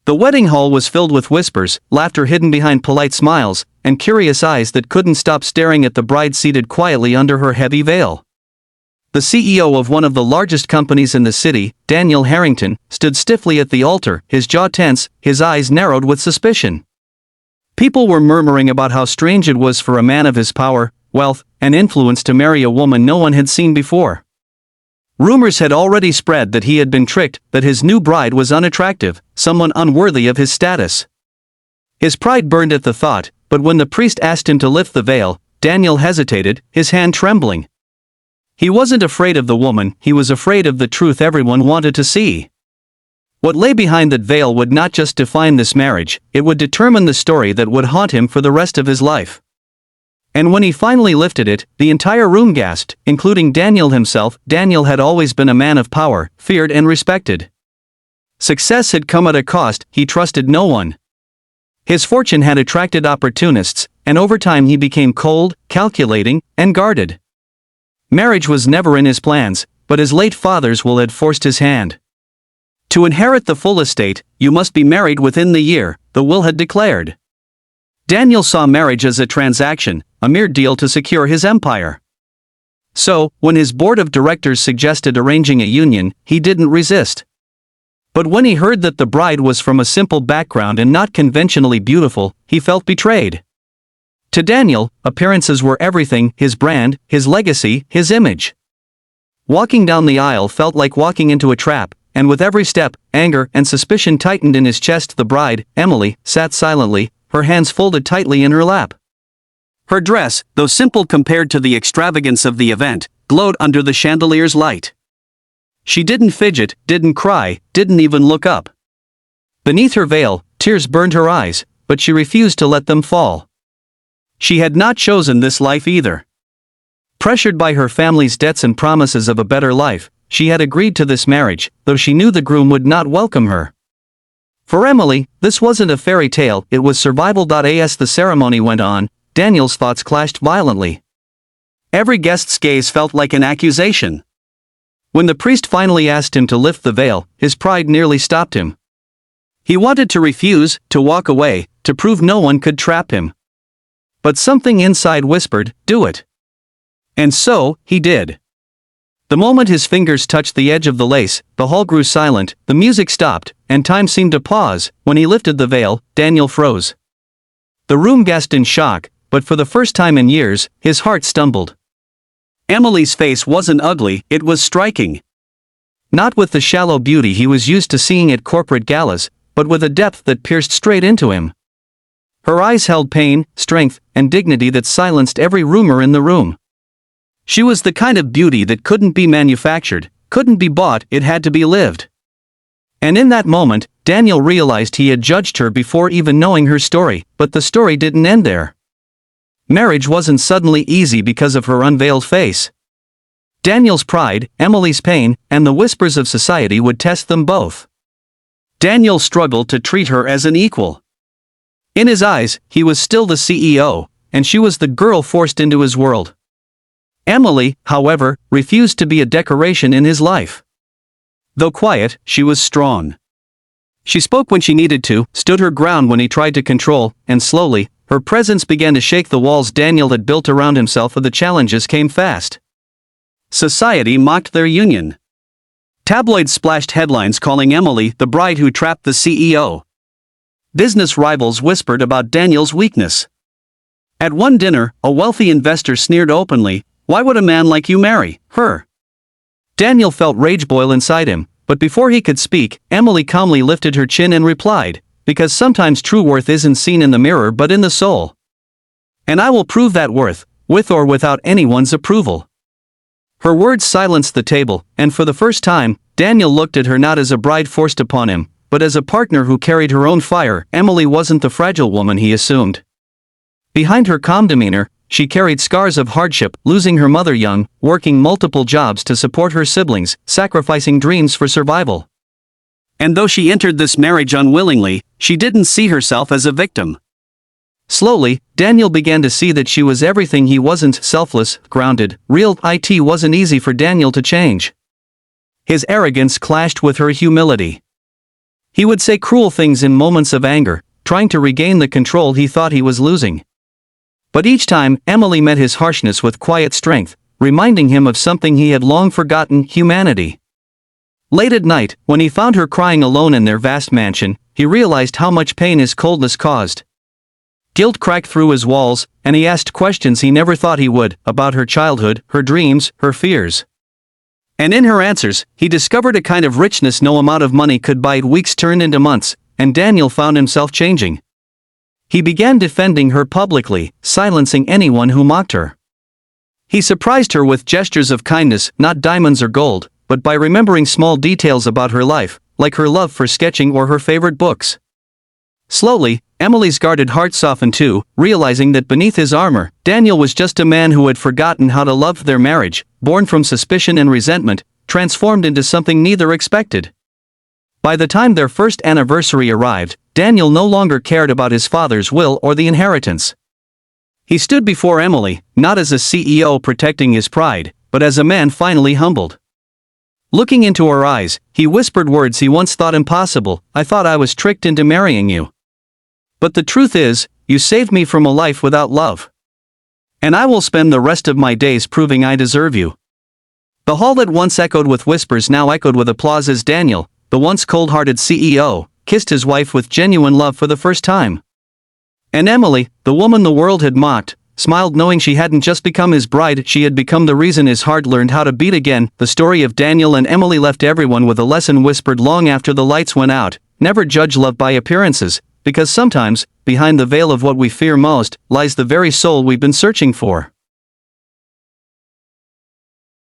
The wedding hall was filled with whispers, laughter hidden behind polite smiles, and curious eyes that couldn't stop staring at the bride seated quietly under her heavy veil. The CEO of one of the largest companies in the city, Daniel Harrington, stood stiffly at the altar, his jaw tense, his eyes narrowed with suspicion. People were murmuring about how strange it was for a man of his power, wealth, and influence to marry a woman no one had seen before. Rumors had already spread that he had been tricked, that his new bride was unattractive, someone unworthy of his status. His pride burned at the thought, but when the priest asked him to lift the veil, Daniel hesitated, his hand trembling. He wasn't afraid of the woman, he was afraid of the truth everyone wanted to see. What lay behind that veil would not just define this marriage, it would determine the story that would haunt him for the rest of his life. And when he finally lifted it, the entire room gasped, including Daniel himself. Daniel had always been a man of power, feared and respected. Success had come at a cost, he trusted no one. His fortune had attracted opportunists, and over time he became cold, calculating, and guarded. Marriage was never in his plans, but his late father's will had forced his hand. To inherit the full estate, you must be married within the year, the will had declared. Daniel saw marriage as a transaction, a mere deal to secure his empire. So, when his board of directors suggested arranging a union, he didn't resist. But when he heard that the bride was from a simple background and not conventionally beautiful, he felt betrayed. To Daniel, appearances were everything, his brand, his legacy, his image. Walking down the aisle felt like walking into a trap, and with every step, anger and suspicion tightened in his chest. The bride, Emily, sat silently, her hands folded tightly in her lap. Her dress, though simple compared to the extravagance of the event, glowed under the chandelier's light. She didn't fidget, didn't cry, didn't even look up. Beneath her veil, tears burned her eyes, but she refused to let them fall. She had not chosen this life either. Pressured by her family's debts and promises of a better life, she had agreed to this marriage, though she knew the groom would not welcome her. For Emily, this wasn't a fairy tale, it was survival. As the ceremony went on, Daniel's thoughts clashed violently. Every guest's gaze felt like an accusation. When the priest finally asked him to lift the veil, his pride nearly stopped him. He wanted to refuse, to walk away, to prove no one could trap him. But something inside whispered, "Do it." And so, he did. The moment his fingers touched the edge of the lace, the hall grew silent, the music stopped, and time seemed to pause. When he lifted the veil, Daniel froze. The room gasped in shock, but for the first time in years, his heart stumbled. Emily's face wasn't ugly, it was striking. Not with the shallow beauty he was used to seeing at corporate galas, but with a depth that pierced straight into him. Her eyes held pain, strength, and dignity that silenced every rumor in the room. She was the kind of beauty that couldn't be manufactured, couldn't be bought, it had to be lived. And in that moment, Daniel realized he had judged her before even knowing her story, but the story didn't end there. Marriage wasn't suddenly easy because of her unveiled face. Daniel's pride, Emily's pain, and the whispers of society would test them both. Daniel struggled to treat her as an equal. In his eyes, he was still the CEO, and she was the girl forced into his world. Emily, however, refused to be a decoration in his life. Though quiet, she was strong. She spoke when she needed to, stood her ground when he tried to control, and slowly, her presence began to shake the walls Daniel had built around himself. The challenges came fast. Society mocked their union. Tabloids splashed headlines calling Emily the bride who trapped the CEO. Business rivals whispered about Daniel's weakness. At one dinner, a wealthy investor sneered openly, "Why would a man like you marry her?" Daniel felt rage boil inside him, but before he could speak, Emily calmly lifted her chin and replied, "Because sometimes true worth isn't seen in the mirror but in the soul. And I will prove that worth, with or without anyone's approval." Her words silenced the table, and for the first time, Daniel looked at her not as a bride forced upon him, but as a partner who carried her own fire. Emily wasn't the fragile woman he assumed. Behind her calm demeanor, she carried scars of hardship, losing her mother young, working multiple jobs to support her siblings, sacrificing dreams for survival. And though she entered this marriage unwillingly, she didn't see herself as a victim. Slowly, Daniel began to see that she was everything he wasn't: selfless, grounded, real. It wasn't easy for Daniel to change. His arrogance clashed with her humility. He would say cruel things in moments of anger, trying to regain the control he thought he was losing. But each time, Emily met his harshness with quiet strength, reminding him of something he had long forgotten: humanity. Late at night, when he found her crying alone in their vast mansion, he realized how much pain his coldness caused. Guilt cracked through his walls, and he asked questions he never thought he would, about her childhood, her dreams, her fears. And in her answers, he discovered a kind of richness no amount of money could buy. Weeks turned into months, and Daniel found himself changing. He began defending her publicly, silencing anyone who mocked her. He surprised her with gestures of kindness, not diamonds or gold, but by remembering small details about her life, like her love for sketching or her favorite books. Slowly, Emily's guarded heart softened too, realizing that beneath his armor, Daniel was just a man who had forgotten how to love. Their marriage, born from suspicion and resentment, transformed into something neither expected. By the time their first anniversary arrived, Daniel no longer cared about his father's will or the inheritance. He stood before Emily, not as a CEO protecting his pride, but as a man finally humbled. Looking into her eyes, he whispered words he once thought impossible: "I thought I was tricked into marrying you. But the truth is, you saved me from a life without love. And I will spend the rest of my days proving I deserve you." The hall that once echoed with whispers now echoed with applause as Daniel, the once cold-hearted CEO, kissed his wife with genuine love for the first time. And Emily, the woman the world had mocked, smiled knowing she hadn't just become his bride, she had become the reason his heart learned how to beat again. The story of Daniel and Emily left everyone with a lesson whispered long after the lights went out: never judge love by appearances, because sometimes, behind the veil of what we fear most, lies the very soul we've been searching for.